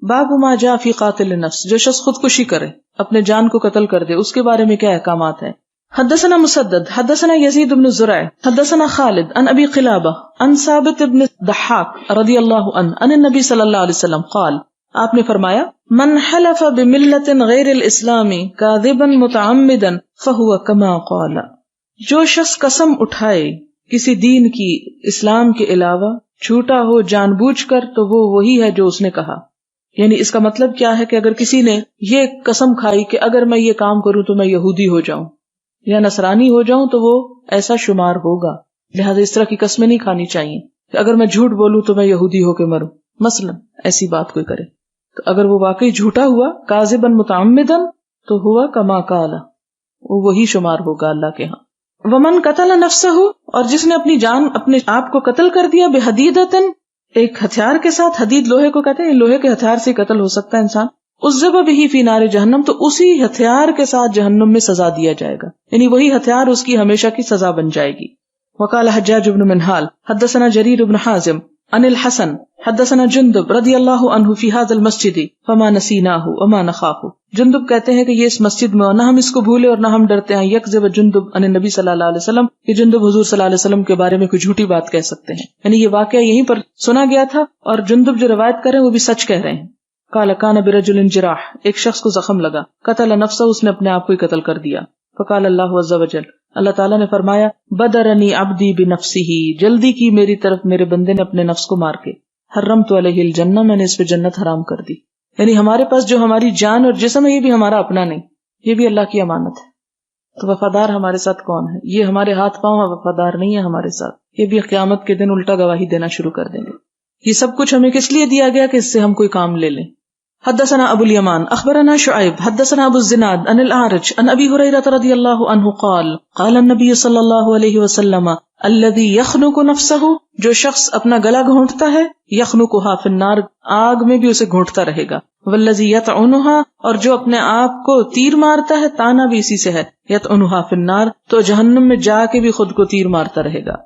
باب ما جاء فی قاتل النفس، جو شخص خودکشی کرے، اپنے جان کو قتل کر دے، اس کے بارے میں کیا احکامات ہیں؟ حدثنا مسدد حدثنا یزید بن زرع حدثنا خالد عن ابی قلابہ عن ثابت بن ضحاک رضی اللہ عنہ عن النبی صلی اللہ علیہ وسلم قال، آپ نے فرمایا من حلف بملت غیر الاسلام کاذبا متعمدا فہو کما قال، جو شخص قسم اٹھائے کسی دین کی اسلام کے علاوہ جھوٹا ہو جان بوجھ کر، تو وہ وہی ہے جو اس نے کہا. یعنی اس کا مطلب کیا ہے کہ اگر کسی نے یہ قسم کھائی کہ اگر میں یہ کام کروں تو میں یہودی ہو جاؤں یا نصرانی ہو جاؤں تو وہ ایسا شمار ہوگا. لہذا اس طرح کی قسمیں نہیں کھانی چاہیے کہ اگر میں جھوٹ بولوں تو میں یہودی ہو کے مروں، مثلا ایسی بات کوئی کرے. تو اگر وہ واقعی جھوٹا ہوا کاذبا متعمدا تو ہوا کما قال، وہ وہی شمار ہوگا اللہ کے ہاں. ومن قتل نفسہ، اور جس نے اپنی جان اپنے آپ کو قتل کر دیا بحدیدۃ، ایک ہتھیار کے ساتھ، حدید لوہے کو کہتے ہیں، لوہے کے ہتھیار سے قتل ہو سکتا ہے انسان، عذب بہ فی نار جہنم، تو اسی ہتھیار کے ساتھ جہنم میں سزا دیا جائے گا، یعنی وہی ہتھیار اس کی ہمیشہ کی سزا بن جائے گی. وقال حجاج بن منہال حدثنا جریر بن حازم عن الحسن حدثنا جندب رضی اللہ عنہ فی ھذا المسجد فما نسیناہ وما نخاف. جندب کہتے ہیں کہ یہ اس مسجد میں، اور نہ ہم اس کو بھولے اور نہ ہم ڈرتے ہیں. یکذب جندب عن النبی صلی اللہ علیہ وسلم، کہ جندب حضور صلی اللہ علیہ وسلم کے بارے میں کوئی جھوٹی بات کہہ سکتے ہیں، یعنی یہ واقعہ یہیں پر سنا گیا تھا اور جندب جو روایت کر رہے ہیں وہ بھی سچ کہہ رہے ہیں. قال کان برجل جراح، ایک شخص کو زخم لگا، قتل نفسہ، اس نے اپنے آپ کو ہی قتل کر دیا. فقال اللہ عز وجل، اللہ تعالیٰ نے فرمایا بدرنی عبدی بنفسہ، جلدی کی میری طرف میرے بندے نے اپنے نفس کو مار کے. حرمت علیہ الجنہ، میں نے اس پہ جنت حرام کر دی. یعنی ہمارے پاس جو ہماری جان اور جسم ہے یہ بھی ہمارا اپنا نہیں، یہ بھی اللہ کی امانت ہے. تو وفادار ہمارے ساتھ کون ہے؟ یہ ہمارے ہاتھ پاؤں وفادار نہیں ہے ہمارے ساتھ، یہ بھی قیامت کے دن الٹا گواہی دینا شروع کر دیں گے. یہ سب کچھ ہمیں کس لیے دیا گیا کہ اس سے ہم کوئی کام لے لیں. حدثنا ابو الیمان اخبرنا شعیب حدثنا ابو الزناد عن الاعرج عن ابی ہریرہ رضی اللہ عنہ قال قال النبی صلی اللہ علیہ وسلم الذی یخنق نفسہ، جو شخص اپنا گلا گھونٹتا ہے، یخنقھا فی النار، آگ میں بھی اسے گھونٹتا رہے گا. والذی یطعنھا، اور جو اپنے آپ کو تیر مارتا ہے، تانا بھی اسی سے ہے، یطعنھا فی النار، تو جہنم میں جا کے بھی خود کو تیر مارتا رہے گا.